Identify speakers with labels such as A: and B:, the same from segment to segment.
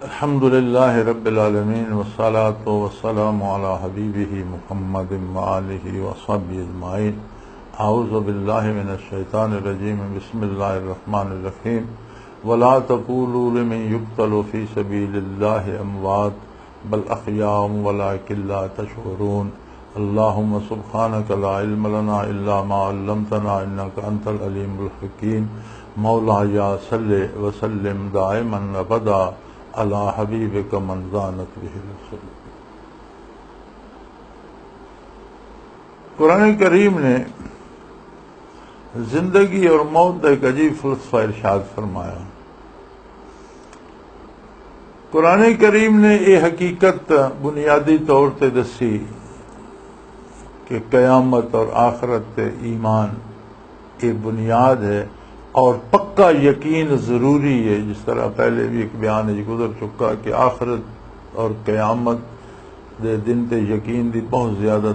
A: अल्हम्दुलिल्लाह रब्बिल आलमीन वस्सलातु वस्सलामु अला हबीबिही मुहम्मदिन व आलिहि व सहबिही अजमाइन। अऊज़ु बिल्लाहि मिनश शैतानिर रजीम। बिस्मिल्लाहिर रहमानिर रहीम। वला तक़ूलू लिमन युक़्तलु फ़ी सबीलिल्लाहि अमवात बल अहयाउम वलाकिन ला तशऊरून। अल्लाहुम्मा सुब्हानका ला इल्म लना इल्ला मा अल्लमतना इन्नका अंतल अलीमुल हकीम। मौला या सल्लि व सल्लिम दाइमन अबदा अला हबीबिका मन ज़ानत बिही रसूल। कुरान करीम ने जिंदगी और मौत का एक अजीब फलसफा इरशाद फरमाया। कुरान करीम ने यह हकीकत बुनियादी तौर पर दसी कि कयामत और आखरत ईमान एक बुनियाद है और पक्का यकीन ज़रूरी है। जिस तरह पहले भी एक बयान गुजर चुका कि आखिरत और क़यामत दे दिन ते यकीन की बहुत ज़्यादा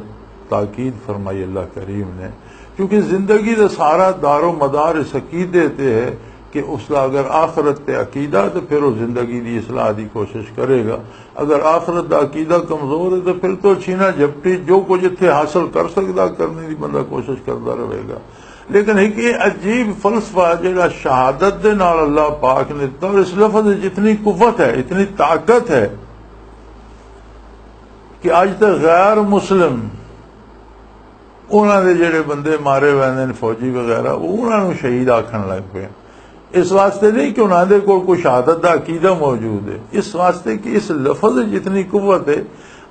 A: ताकीद फरमाई अल्लाह करीम ने, क्योंकि ज़िंदगी का सारा दारो मदार इस अकीदे ते है कि उसका अगर आखिरत ते अकीदा तो फिर वो जिंदगी की इसलाह की कोशिश करेगा। अगर आखिरत का अकीदा कमज़ोर है तो फिर तो छीना झपटी जो कुछ इत्थे हासिल कर सकता करने की बंदा कोशिश करता रहेगा। लेकिन एक अजीब फलसफा जो शहादत दे नाल अल्लाह पाक ने दिता, और इस लफ्ज़ जितनी कुव्वत है, इतनी ताकत है कि अज तक गैर मुस्लिम उन्होंने जेड़े बंदे मारे वैंदे फौजी वगैरह उन्होंने शहीद आखन लग पे। इस वास्ते नहीं कि उन्होंने कोई शहादत का अकीदा मौजूद है, इस वास्ते कि इस लफ्ज़ जितनी कुव्वत है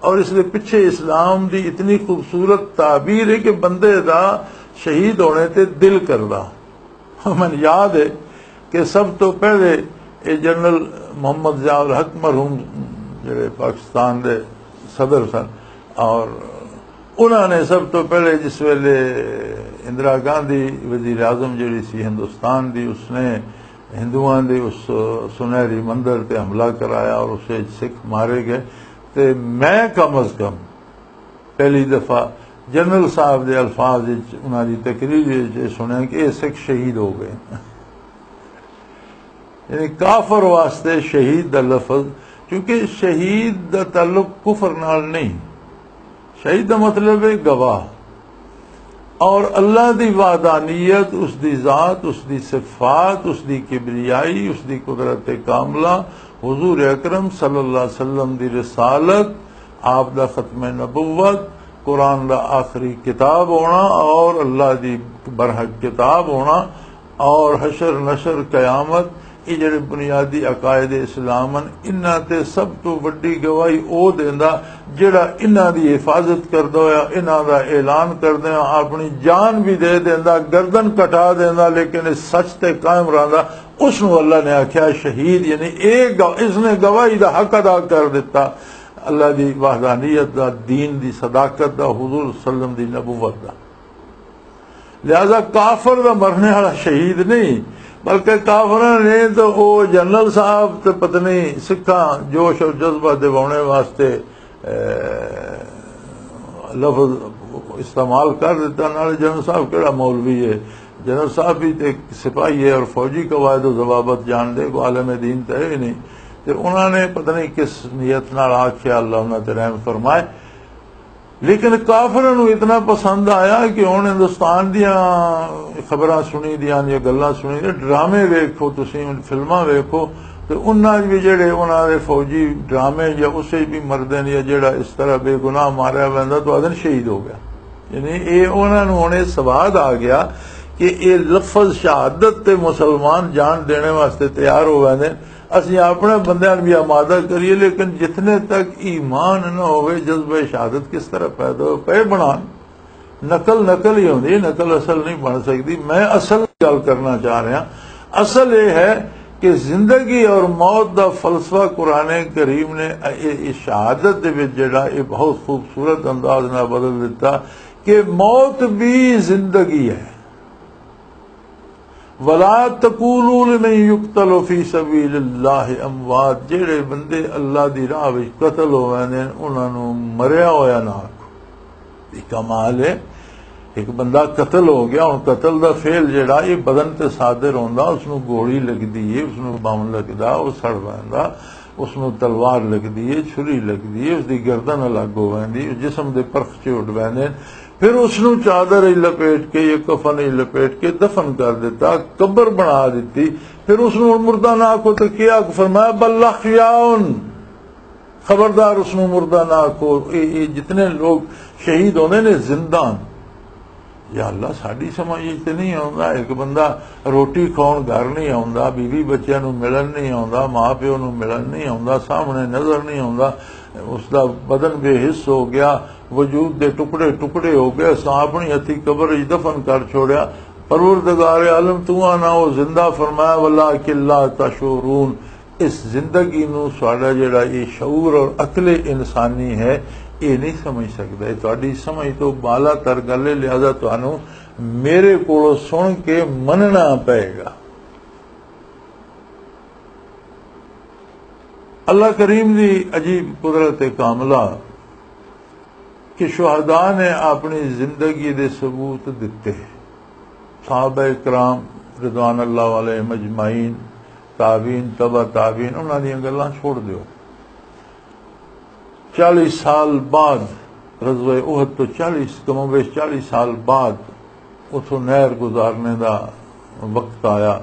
A: और इसके पिछे इस्लाम की इतनी खूबसूरत ताबीर है कि बंदे का शहीद होने ते दिल करदा। मैंने याद है कि सब तो पहले ये जनरल मोहम्मद ज़ियाउल हक मरहूम जेड़े पाकिस्तान के सदर सन, और उन्होंने सब तो पहले जिस वेले इंदिरा गांधी वजीर आजम जी सी हिंदुस्तान की, उसने हिंदुओं के उस सुनहरी मंदिर पर हमला कराया और उसे सिख मारे गए। तो मैं कम अज कम पहली दफा जनरल साहब के अल्फाज उन्होंने तकरीर सुनिया कि ये सिख शहीद हो गए। यानी काफर वास्ते शहीद का लफज, क्योंकि शहीद का ताल्लुक कुफर नाल नहीं, शहीद का मतलब है गवाह। और अल्लाह की वाहदानियत, उसकी ज़ात, उसकी सिफात, उसकी किबरियाई, उसकी कुदरत कामला, हुजूर अकरम सल्लल्लाहु अलैहि वसल्लम की रिसालत, आप दा खत्म नबुव्वत, कुरान का आखिरी किताब होना और अल्लाह की बरहक किताब होना और हशर नशर कयामत, ये जेडे बुनियादी अकायद इस्लाम इन्हां ते सब तो वड्डी गवाही ओ देंदा जेड़ा इन्हां दी हिफाजत करदा होया, इन्हां दा ऐलान करदे अपनी जान भी दे देंदा, गर्दन कटा देंदा, लेकिन इस सच ते कायम रहंदा, उसनू अल्लाह ने आख्या शहीद। यानी इसने गवाही दा हक अदा कर दिता, अल्लाह की वाहदानियत का, दीन की सदाकत का, हुजूर सल्लम की नबुवत का। लिहाजा काफर का मरने वाला शहीद नहीं, बल्कि काफर ने तो वो जनरल साहब तो पत्नी सिखा जोश और जज्बा दिवाने वास्ते लफ्ज इस्तेमाल कर दिता। नाले जनरल साहब केड़ा मौलवी है, जनरल साहब भी एक सिपाही है और फौजी कवायद जवाबत जान दे, को आलम दीन तो है ही नहीं। तो उन्होंने पता नहीं किस नीयत नाल आख्या, अल्लाह उन्होंने रहम फरमाए। लेकिन काफिरां नूं इतना पसंद आया कि हुण हिंदुस्तान दियां खबरां सुनी दियां या गल्लां सुनी दियां, ड्रामे वेखो, तुसीं फिल्मां वेखो, तो उन्हां भी जेड़े उन्हां दे फौजी ड्रामे या उसे भी मरदे ने, या जेड़ा इस तरह बेगुनाह मारिया वैंदा तो आदन शहीद हो गया। यानी ये उन्हां नूं हुण सवाद आ गया कि ये लफज शहादत ते मुसलमान जान देने वास्ते तैयार हो वैंदे। असीं अपने बंदियां भी आमादा करिए, लेकिन जितने तक ईमान न होवे जज्बे शहादत किस तरह पैदा हो पे बनान। नकल ही होंदी, नकल असल नहीं बन सकती। मैं असल गल करना चाह रहा, असल ये है कि जिंदगी और मौत का फलसफा कुरान करीम ने शहादत दे विच जेड़ा ये बहुत खूबसूरत अंदाज नाल बदल दिता कि मौत भी जिंदगी है। वला तकूलू लिमन युक़्तलु फ़ी सबीलिल्लाहि अमवात, जेड़े बंदे अल्लाह दी राह विच कतल हो वैंदे उन्हां नूं मरिया होया ना आखो। कमाल है, एक बंदा कतल हो गया, हुण कतल दा फेल जेड़ा ये बदन ते सादिर होंदा, उसनूं गोली लगदी है, उसनूं बम लगदा, वो सड़ वैंदा, उसनों तलवार लगती है, छुरी लगती है, उसकी गर्दन अलग हो जाती, जिसम के परखचे उड़ पैंदे, फिर उसनों चादर ही लपेट के या कफन ही लपेट के दफन कर दिता, कब्र बना दी, फिर उसनों मुर्दा ना आखो तो क्या फरमाया बल्लखयाउन, खबरदार उसनों मुर्दा ना आखो। ये जितने लोग शहीद होने ने जिंदान, या अल्लाह साड़ी समझ तो नहीं आता, एक बंदा रोटी खाउन घर नहीं आता, बीवी बच्चों को मिलन नहीं आता, माँ प्यो को मिलन नहीं आता, सामने नजर नहीं आता, उसका बदन बेहिस हो गया, वजूद के टुकड़े टुकड़े हो गए, अस अपनी हथी कबर दफन कर छोड़िया। परवरदिगार आलम तू आना वो जिंदा फरमाया वला किल्ला तशूरून, इस जिंदगी नूं साडा जिहड़ा ये शऊर और अकले इंसानी है ये नहीं समझ सकता, तुहाडी समझ तो बाला तर गल है, लिहाजा तुहानू मेरे कोलों सुन के मनना पएगा। अल्लाह करीम की अजीब कुदरत कामला कि शुहदा ने अपनी जिंदगी के सबूत दिते, सहाबा इकराम रिदवान अल्लाह अलैहिम अजमाइन, ताबीन तबा ताबीन, उन्हां दी गल्लां छोड़ दियो। 40 साल बाद ग़ज़वे उहद तो 40 साल बाद उथों नहर गुजारने का वक्त आया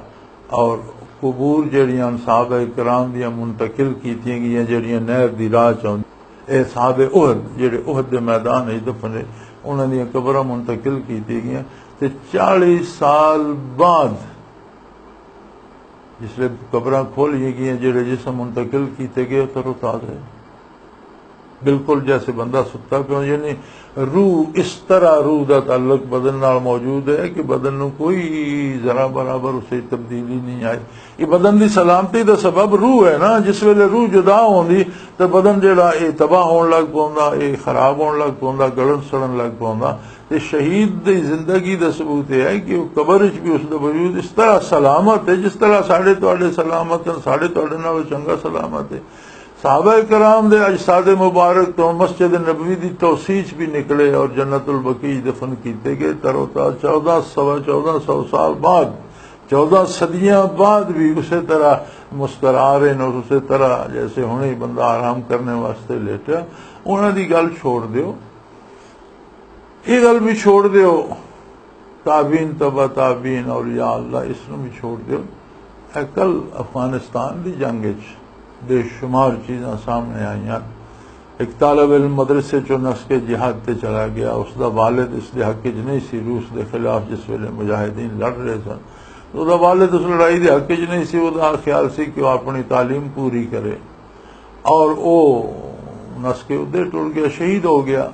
A: और कबूर जड़ियां सहाबा इकराम दियां मुंतकिल कीतियां गईयां, जड़ियां नहर दी राह च आउंदियां, सहाबे उहद जेड़े उहद के मैदान विच दफने, उन्हां दियां कबरां मुंतकिल कीती गईयां। ते 40 साल बाद जिसले कबरां खोलियां गईयां, जेड़े जिसम मुंतकिल कीते गए तरोताज़ा बिल्कुल जैसे बंदा सुता पियो, यानी रूह इस तरह रूह का ताल्लुक बदन नाल मौजूद है कि बदन नूं कोई जरा बराबर उसे तब्दीली नहीं आई। ये बदन की सलामती का सबब रूह है ना, जिस वेले रूह जुदा होंदी तो बदन जिहड़ा ये तबाह होने लग पौंदा, ये खराब होने लग पौंदा, गलन सड़न लग पौंदा। ते शहीद की जिंदगी का सबूत यह है कि कबर च भी उसका वजूद इस तरह सलामत है जिस तरह साढ़े तुहाडे सलामत है, साढ़े तुहाडे नालों चंगा सलामत है। सहाबा कराम दे अजसाद मुबारक तो मस्जिद नबवी की तौसीच भी निकले और जन्नतुल बकी दफन किए गए तरोताज़ा। 1400 साल बाद, 14 सदियां बाद भी उसी तरह मुस्करा रहे हैं और उसी तरह जैसे हुणे ही बंदा आराम करने वास्ते लेटा। उन्हां दी गल छोड़ दियो, ये गल भी छोड़ दियो, ताबीन तबा ताबीन और या अल्लाह इसनूं भी छोड़ दियो। कल अफगानिस्तान की जंग बेशुमार चीज़ां सामने आईयां। एक तालब इल्म मदरसे चो नस के जिहाद ते चला गया, उसका वालिद इसके हक च नहीं सी, रूस के खिलाफ जिस वेले मुजाहिदीन लड़ रहे सन, तो उसका वालिद उस लड़ाई के हक च नहीं सी। उसका ख्याल सी कि वह अपनी तालीम पूरी करे और वो नस के उदे टुर गया, शहीद हो गया।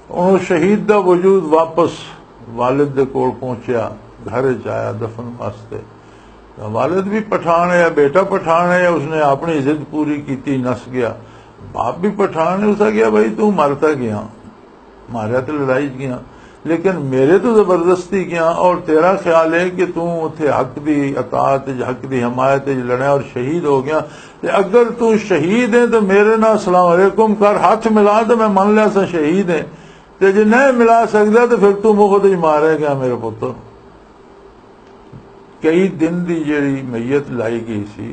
A: उन्होंने शहीद का वजूद वापस वालिद दे कोल पहुंचा, घर च आया दफन वास्ते। वालिद भी पठान है, बेटा पठान है, उसने अपनी जिद पूरी की, नस गया। बाप भी पठान है, उसने कहा भाई तू मरता गया, मारा तो लड़ाई गया, लेकिन मेरे तो जबरदस्ती गया और तेरा ख्याल है कि तू उथे हक दी अतात हक दी हमायत लड़ा और शहीद हो गया। ते अगर तू शहीद है तो मेरे नाल सलाम अलैकुम कर, हाथ मिला तो मैं मान लिया सा शहीद है, ते जे नहीं मिला सकता तो फिर तू मुफ्त च मारे गया मेरे पुत्र। कई दिन की जी मैयत लाई गई सी,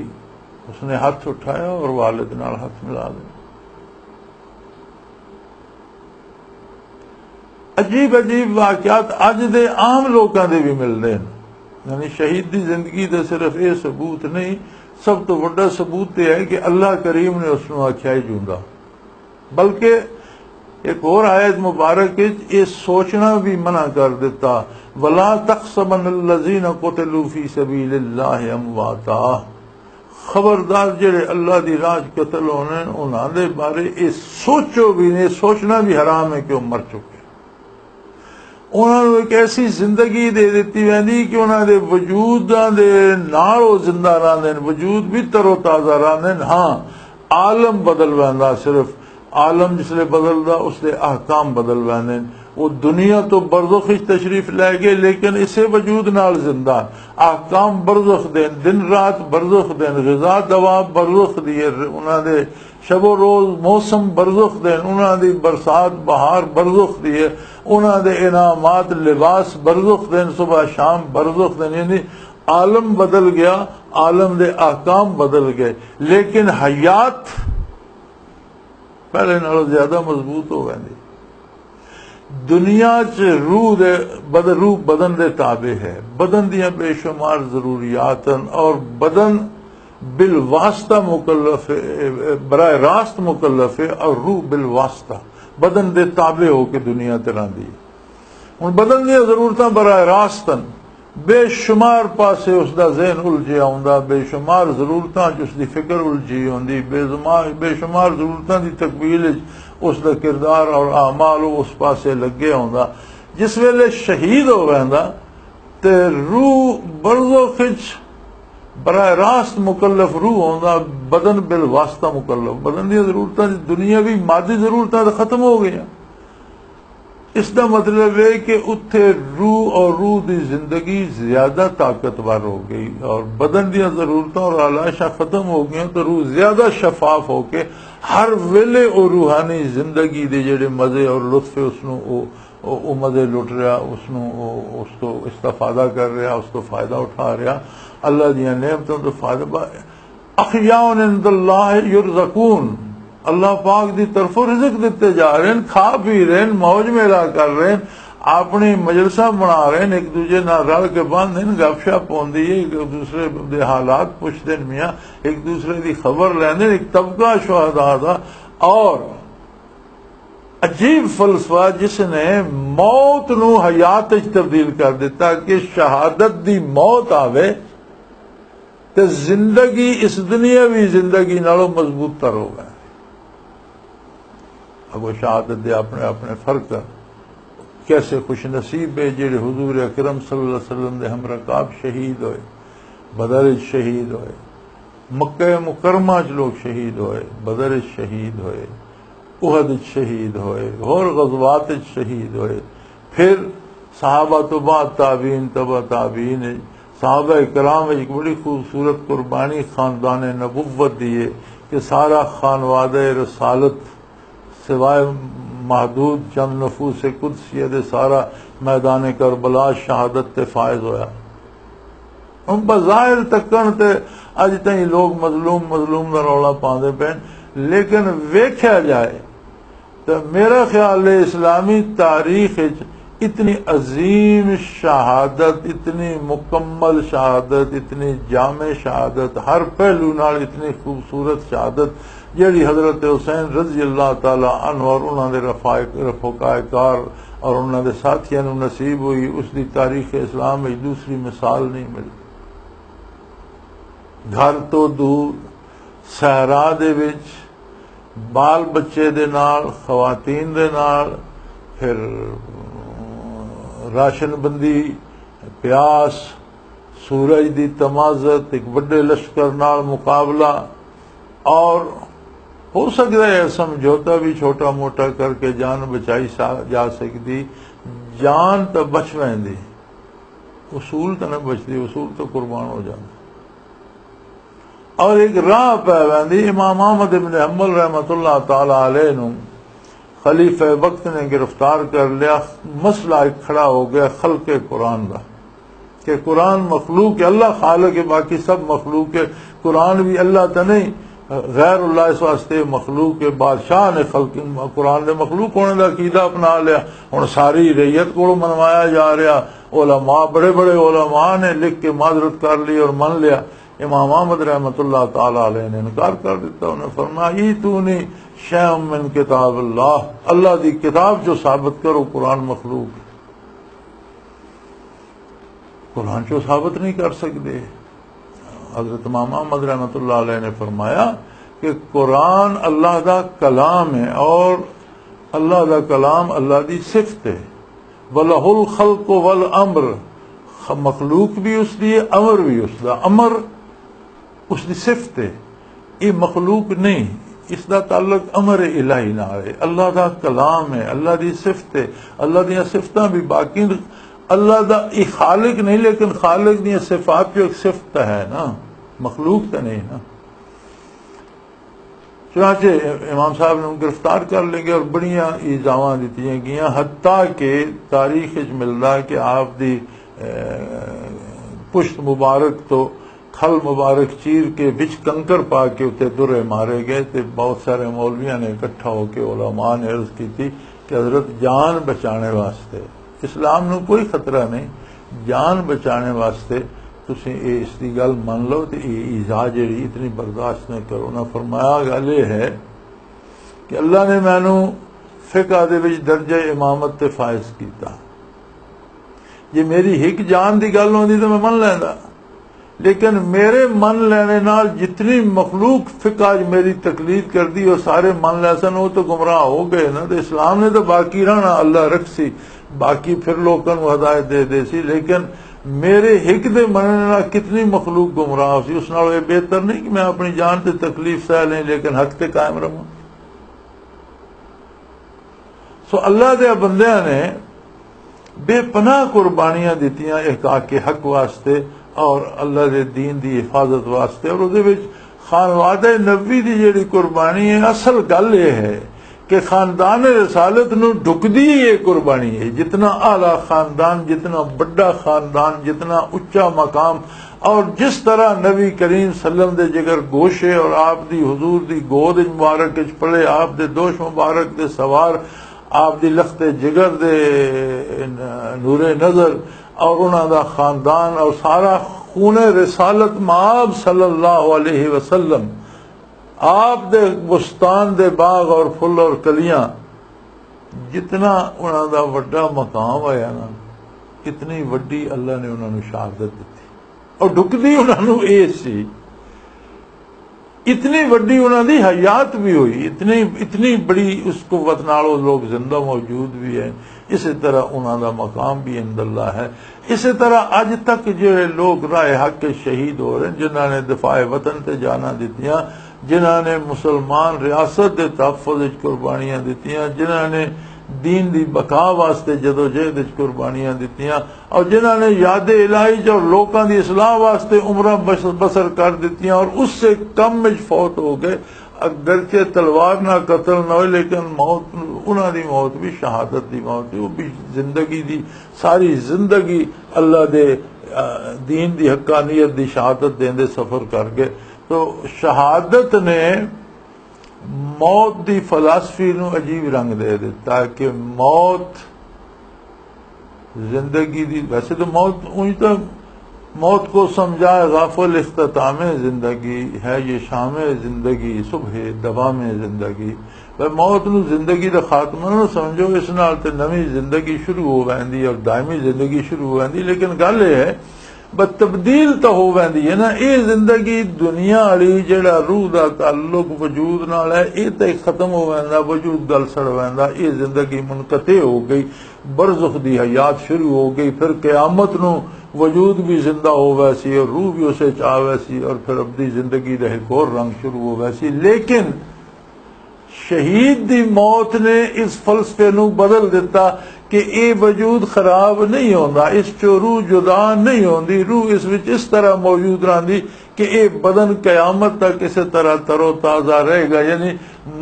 A: उसने हाथ उठाया और वालिद नाल हाथ मिला दिया। अजीब अजीब वाकयात अज दे आम लोगों के भी मिलते हैं। यानी शहीद की जिंदगी का सिर्फ ये सबूत नहीं, सब तो बड़ा सबूत यह है कि अल्लाह करीम ने उसनों आख्या ही जूंदा। बल्कि एक और आयत मुबारक ये सोचना भी मना कर दिता, वला तख्सबनल्लज़ीना कुतिलू फी सबीलिल्लाहि अमवाता, खबरदार जेड़े अल्लाह दी राह कतल होने उन्हां दे बारे ये सोचो भी नहीं, सोचना भी हराम है कि वो मर चुके। उन्होंने एक ऐसी जिंदगी दे दी वैंदी कि उन्होंने वजूद दे नाल वो जिंदा रहंदे, वजूद भी तरोताज़ा रहंदे। हाँ, आलम बदल वैंदा, सिर्फ आलम जिसले बदलदा उसके अहकाम बदल वैंदे। वो दुनिया तो बरज़ुख तशरीफ लै गए, लेकिन इसे वजूद नाल जिंदा अहकाम बरज़ुख देन, दिन रात बरज़ुख देन, ग़िज़ा दवा बरज़ुख दिए, उन्होंने शबो रोज मौसम बरज़ुख देन, उन्होंने बरसात बहार बरज़ुख दिए, उन्होंने इनामात लिबास बरज़ुख देन, सुबह शाम बरज़ुख देन। यानी आलम बदल गया आलम दे आकाम बदल गए, लेकिन हयात पहले नालों ज्यादा मजबूत हो गई। दुनिया च रूह बदन दे ताबे है, बदन दियां बेशुमार जरूरियात और बदन बिल वास्ता मुकल्लफ है, बराए रास्त मुकल्लफ है, और रूह बिल वास्ता बदन दे ताबे होके दुनिया ते रहिंदी है। हुण बदन दियां जरूरतां बराए रास्तन बेशुमार पासे उसका जहन उलझिया आउंदा, बेशुमार जरूरतां च उसकी फिक्र उलझी होंदी, बेशुमार जरूरतां की तकमील उसका किरदार और आमाल उस पासे लगे आउंदा। जिस वेले शहीद हो वैंदा ते रूह बरजो खिच बराए रास्त मुकल्लफ रूह होंदा, बदन बिल वास्ता मुकल्लफ। बदन दी जरूरतां दुनियावी मादी जरूरतां तो खत्म हो गई। इसका मतलब है कि उत्थे रूह और रूह की जिंदगी ज्यादा ताकतवर हो गई और बदन दी जरूरतां और आलाइशां खत्म हो गई, तो रूह ज्यादा शफाफ होके हर वेले वो रूहानी जिंदगी के जेडे मजे और लुत्फे उसनों मजे लुट रहा, उसको इस्तेफादा कर रहा, उसको फायदा उठा रहा। अल्लाह दियां नेमतों तो फायदा। अखयाउन इंदल्लाह युरज़कून, अल्लाह पाक की तरफों रिज़्क़ दिते जा रहे हैं, खा पी रहे हैं, मौज मेला कर रहे हैं, अपनी मजलसा बना रहे हैं, एक दूजे नाल रल के बंदे गपशप होंदी है, एक दूसरे के हालात पुछते हैं, मियाँ एक दूसरे की खबर लेंदे। एक तबका शुहदा दा और अजीब फलसफा जिसने मौत नू हयात च तब्दील कर दिता कि शहादत दी मौत आवे तो जिंदगी इस दुनियावी जिंदगी नालों मजबूत तर हो गए। अगो शहादत दे अपने अपने फर्क कैसे खुश नसीब है जेड़े हुजूर अकरम सल्लल्लाहु अलैहि वसल्लम दे हम रकाब शहीद होए, बदर शहीद होए, मक्के मुकरमा च लोग शहीद होए, बदर शहीद होए, उहद शहीद होए, और गज़वात शहीद होए। फिर सहाबा तो बाद ताबीन तबा ताबीन, सहाबा कराम एक बड़ी खूबसूरत कुर्बानी खानदान नबुव्वत दिए कि सारा खानवादे रसालत सिवाय महदूद चंद नफूस कुदसिया दे सारा मैदान करबला शहादत ते फायज होया। हम बज़ाहिर तकन ते अज तई लोग मजलूम का रौला पाते पे, लेकिन वेख्या जाए तो मेरा ख्याल है इस्लामी तारीख इतनी अजीम शहादत, इतनी मुकम्मल शहादत, इतनी जामे शहादत, हर पहलू नाल इतनी खूबसूरत शहादत जेड़ी हजरत हुसैन रजी अल्लाह ताला अन्हु और उन्होंने रफोकायकार और उन्होंने साथियों को नसीब हुई, उसकी तारीख इस्लाम में दूसरी मिसाल नहीं मिली। घर तो दूर सहरा दे विच बाल बच्चे दे नाल, खवातीन दे नाल, फिर राशनबंदी, प्यास, सूरज की तमाजत, एक बड़े लश्कर नाल मुकाबला, और हो सकता है समझौता भी छोटा मोटा करके जान बचाई जा सकती। जान तो बच वैंदी, उसूल तो न बचती, उसूल तो कुर्बान हो जाता। और एक राह पै वैंदी। इमाम अहमद इब्न हंबल रहमतुल्लाह ताला अलैह नू खलीफे वक्त ने गिरफ्तार कर लिया। मसला एक खड़ा हो गया खल्के कुरान का कि कुरान मखलूक है, अल्लाह खालिक है, बाकी सब मखलूक है। कुरान भी अल्लाह तो नहीं, गैर अल्लाह इस वास्ते मखलूक है। बादशाह ने कुरान ने मखलूक होने का अकीदा अपना लिया। हुण सारी रैयत को मनवाया जा रहा। उलमा, बड़े बड़े उलमा ने लिख के माजरत कर ली और मन लिया। इमाम अहमद रहमतुल्लाह ताला अलैह ने इनकार कर दिता। उन्हें फरमाया ई तूने शैम मिन किताब अल्लाह, अल्लाह की किताब जो साबित करो कुरान मखलूक। कुरान जो साबित नहीं कर सकते। हजरत इमाम अहमद रहमतुल्लाह अलैह ने फरमाया कि कुरान अल्लाह का कलाम है और अल्लाह का कलाम अल्लाह की सिफत है। वलहुल खल्क वल अम्र, मखलूक भी उसकी है, अमर भी उसका। अमर उसकी सिफत है, ये मखलूक नहीं। इसका ताल्लुक अमर इलाही नाल है। अल्लाह का कलाम है, अल्लाह की सिफत है। अल्लाह दी सिफतां भी बाकी अल्लाह का खालिक नहीं, लेकिन खालिक दी सिफात जो एक सिफत है ना, मखलूक तो नहीं ना। चुनाचे इमाम साहब ने गिरफ्तार कर लेंगे और बड़िया इल्जामां दित्तियां गईयां। हत्ता के तारीख मिलता है कि आप दी पुश्त मुबारक तो खल मुबारक चीर के बिच कंकर पा के उत्ते दुरे मारे गए। तो बहुत सारे मौलवियां ने इकट्ठा होकर उलमा ने अर्ज की थी कि हजरत जान बचाने वास्ते इस्लाम नूं कोई खतरा नहीं, जान बचाने वास्ते तुसीं इसकी गल मान लो तो ईजा जिहड़ी इतनी बर्दाश्त नहीं करो। उन्हें फरमाया गल यह है कि अल्लाह ने मैनू फिका दे विच दर्जे इमामत ते फायज कीता। जे मेरी हिक जान की गल होंदी तो मैं मन लैंदा, लेकिन मेरे मन लेने नाल जितनी मखलूक फिका मेरी तकलीद कर दी वो सारे मन लै सन, वो तो गुमराह हो गए ना। तो इस्लाम ने तो बाकी रहना अल्लाह रख सी, बाकी फिर लोगों को हदायत दे सी, लेकिन मेरे हिक दे मनने नाल कितनी मखलूक गुमराह सी। उस नाल बेहतर नहीं कि मैं अपनी जान से तकलीफ सह लें लेकिन हक ते कायम रहां। सो अल्लाह दे बंदियां ने बेपनाह कुर्बानियां दित्तियां इहकाक हक वास्ते और अल्लाह के दीन की हिफाजत वास्ते। और उहदे विच खानवादे नबी की जिहड़ी कुर्बानी है, असल गल यह है कि खानदान रसालत नूं ढुकदी ये कुर्बानी है। जितना आला खानदान, जितना बड़ा खानदान, जितना उच्चा मकाम, और जिस तरह नबी करीम सल्लम दे जिगर गोशे और आप दी हुजूर दी गोद मुबारक विच पले, आप दे दोष मुबारक दे सवार, आप दी लखते जिगर दे नूरे नजर और उन्हां दा खानदान और सारा खूने रिसालत माब सल्लल्लाहु अलैहि वसल्लम, आप दे बुस्तान दे बाग और फुल और कलियां, जितना उन्हां दा वड्डा मकाम होया ना, इतनी वड्डी अल्लाह ने उन्हां नूं शहादत दित्ती। और ढुकदी उन्हां नूं इह सी, इतनी वड्डी उन्हां दी हयात भी हुई, इतनी बड़ी उस कुव्वत नाल वो लोग जिंदा मौजूद भी है। इसी तरह उन्हां दा मकाम भी इंदल्लाह है। इसी तरह अज तक जो लोग राह हक के शहीद हो रहे हैं, जिन्होंने दिफाए वतन ते जाना दित्तियां, जिन्होंने मुसलमान रियासत के तहफ़्फ़ुज़ कुर्बानियां दित्तियां, जिन्होंने दीन दी बका वास्ते जदोजहद कुर्बानियां दित्तियां, और जिन्होंने याद इलाही और लोगों की इसलाह वास्ते उम्र बसर कर दित्तियां और उससे कम में फौत हो गए। अगरचे तलवार ना कतल ना हो, लेकिन मौत उन्हां दी मौत भी शहादत दी मौत थी। वो भी जिंदगी दी सारी जिंदगी अल्लाह दे दीन दी हक्कानियत दी शहादत देंदे सफर कर गए। तो शहादत ने मौत दी फलसफी नूं अजीब रंग दे दिता कि मौत जिंदगी दी, वैसे तो मौत ऊंच तो मौत को समझा गाफिल इख्तिताम जिंदगी है, ये शाम जिंदगी सुबह दवा में जिंदगी। वह मौत नूं जिंदगी का खात्मा ना समझो, इस नाल ते नवी जिंदगी शुरू हो वैंदी और दायमी जिंदगी शुरू हो वैंदी। लेकिन गल यह है बस तब्दील तो हो वैंदी है ना। ये जिंदगी दुनिया वाली जिहड़ा रूह का ताल्लुक वजूद नाल है, ये तो खत्म हो वैंदा, वजूद गल सड़ वैंदा। ये जिंदगी मुनकते हो गई, बरज़ख दी हयात शुरू हो गई, फिर क़यामत नूं वजूद भी जिंदा हो वैसी और रूह भी उसे चाह वैसी, और फिर अबदी जिंदगी का एक और रंग शुरू हो वैसी। लेकिन शहीद दी मौत ने इस फलसफे नूं बदल दिता कि ये वजूद खराब नहीं होता, इस चो रूह जुदा नहीं होती, रूह इस विच इस तरह मौजूद रही कि ये बदन कयामत तक इसी तरह तरो ताज़ा रहेगा। यानी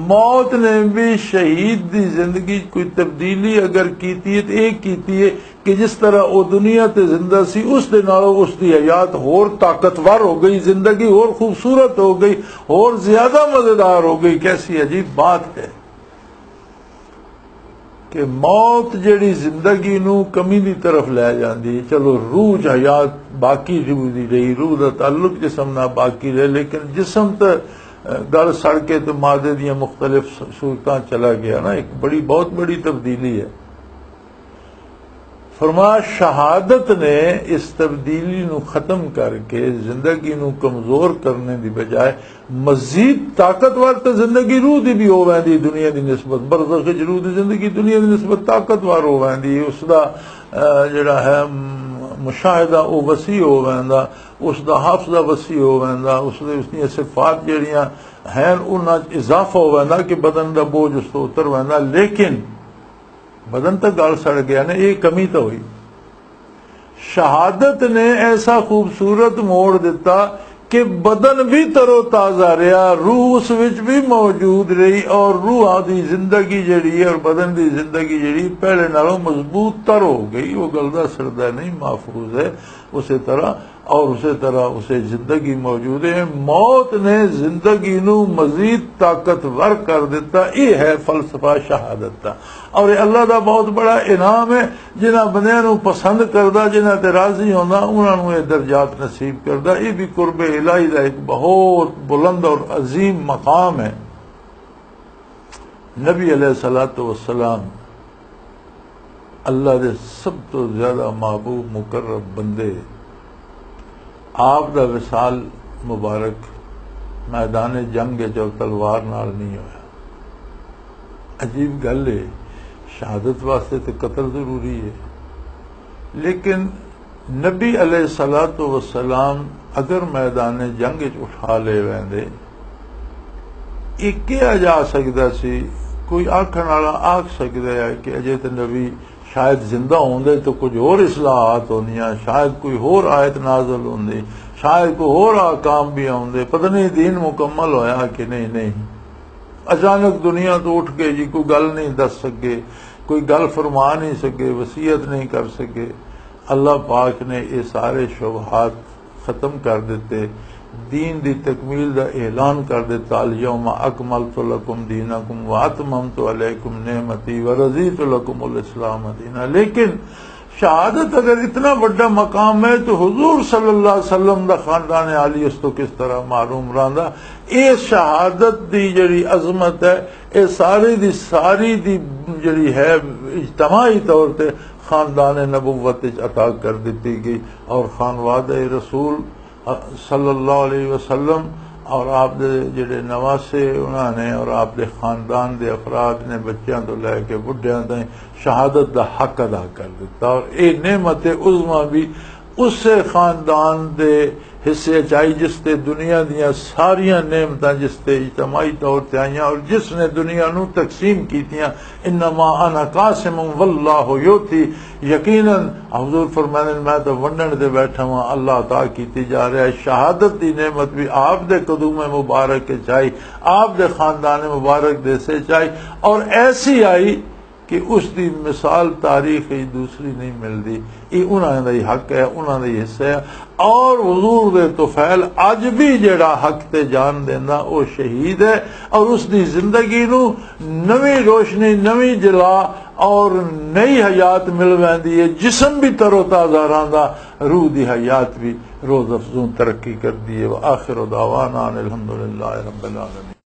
A: मौत ने भी शहीद की जिंदगी कोई तब्दीली अगर की है तो यह की है कि जिस तरह वो दुनिया ते जिंदा सी उस दे नालों उसकी हयात होर ताकतवर हो गई, जिंदगी होर खूबसूरत हो गई, होर ज्यादा मजेदार हो गई। कैसी अजीब बात है कि मौत जिहड़ी जिंदगी नूं कमी की तरफ लै जाती। चलो रूह च हयात बाकी रूह दी रही, रूह का ताल्लुक जिसम नाल बाकी रहे, लेकिन जिसम तो गल सड़ के तो मादे दी मुख्तलिफ सूरतां चला गया ना। एक बड़ी बहुत बड़ी तब्दीली है। फरमाया शहादत ने इस तब्दीली नूं खत्म करके जिंदगी नूं कमजोर करने की बजाय मजीद ताकतवर तो जिंदगी रूह की भी हो वैंदी दुनिया की निस्बत। बरज़ख रूह की जिंदगी दुनिया की निस्बत ताकतवर हो वैंदी, उसका जिहड़ा है मुशाहिदा वो वसी हो वैंदा, उसका हाफजा वसी हो वैंदा, उसदियां सिफात जिहड़ियां हैं उन्हां च इजाफा हो वैंदा कि बदन का बोझ उस तो उतर वैंदा। लेकिन बदन तो गल सड़ गया ना, ये कमी तो हुई। शहादत ने ऐसा खूबसूरत मोड़ दिता कि बदन भी तरो ताज़ा रहा, रूह उस विच भी मौजूद रही, और रूह की जिंदगी जिहड़ी है और बदन की जिंदगी जिहड़ी पहले नालों मजबूत तर हो गई। वो गलदा सड़दा नहीं, महफूज है उसी तरह। और उस तरह उसे जिंदगी मौजूद है। मौत ने जिंदगी नू मजीद ताकतवर कर दिता। ये है फलसफा शहादत का। और अल्लाह का बहुत बड़ा इनाम है, जिन्होंने बंदियां नू पसंद करता, जिन्हों ते राजी होंदा, उन्होंने ये दर्जात नसीब करता। ये भी कुर्बे इलाही का एक बहुत बुलंद और अजीम मकाम है। नबी अलैहिस्सलातु वस्सलाम अल्लाह दे सब तो ज्यादा महबूब मुकर्रब बंदे। आप दा विसाल मुबारक मैदान जंग जो तलवार नाल नहीं होया। अजीब गल है, शहादत वास्ते तो कत्ल जरूरी है, लेकिन नबी अलैहिस्सलातु वस्सलाम अगर मैदान जंग उठा ले वेंदे, क्या जा सकता सी? कोई आखण वाला आख सकता है कि अजे तो नबी शायद जिंदा होंदे तो कुछ होर इस्लाहात होंदियां, शायद कोई होर आयत नाजल होंदी, शायद कोई होर आकाम भी आउंदे, पता नहीं दीन मुकम्मल होया कि नहीं। अचानक दुनिया तो उठ गई जी, कोई गल नहीं दस सके, कोई गल फरमा नहीं सके, वसीयत नहीं कर सके। अल्लाह पाक ने ये सारे शुबहात खत्म कर दिते, दीन दी तकमील दा ऐलान कर दिता। अल-यौमा अकमलतु लकुम दीनकुम व अतममतु अलैकुम नेमती व रज़ीतु लकुमुल इस्लाम दीना। लेकिन शहादत अगर इतना बड़ा मकाम है तो हुजूर सल्लल्लाहु अलैहि वसल्लम दा खानदान आली उस तो किस तरह मालूम रहा। ये शहादत दी जड़ी अजमत है, ये सारी दी जड़ी है इज्तमाई तौर पर खानदान नबुव्वत अता कर दी गई। और खानवादे रसूल सल्लल्लाहु अलैहि वसल्लम और आप दे जेड़े नवासे उन्होंने और आप दे खानदान दे अफराद ने बच्चों तो लैके बुढ़िया ताईं शहादत का हक अदा कर दिता। और ये नेमत उज़मा भी उस खानदान दे हिस्से चाई जिसते दुनिया दियां सारिया नेमतां जिसते इज्तमाई तौर ते आईयां और जिसने दुनिया नू तकसीम कीतियां। इन्नमा अना कासिमुम वल्लाहु युती, यकीनन हुजूर फरमाने मैं तो वंडण दे बैठा हुआ, अल्लाह अता कीती जा रहा है। शहादत की नेमत भी आप दे कदूम मुबारक के चाही, आप दे खानदान मुबारक दे से चाही, और ऐसी आई कि उसकी मिसाल तारीख ही दूसरी नहीं मिलती। ये उन्होंने दा ही हक है, उन्होंने दा ही हिस्सा है। और हुजूर दे तुफैल अज भी जेड़ा हक ते जान देंदा वो शहीद है, और उसकी जिंदगी नू नवी रोशनी, नवी जला और नई हयात मिल वैंदी है। जिस्म भी तरोताजा रहा, रूह की हयात भी रोज अफजू तरक्की कर दी है। आखिर दावाना अनिल हम्दुलिल्लाहि रब्बिल आलमीन।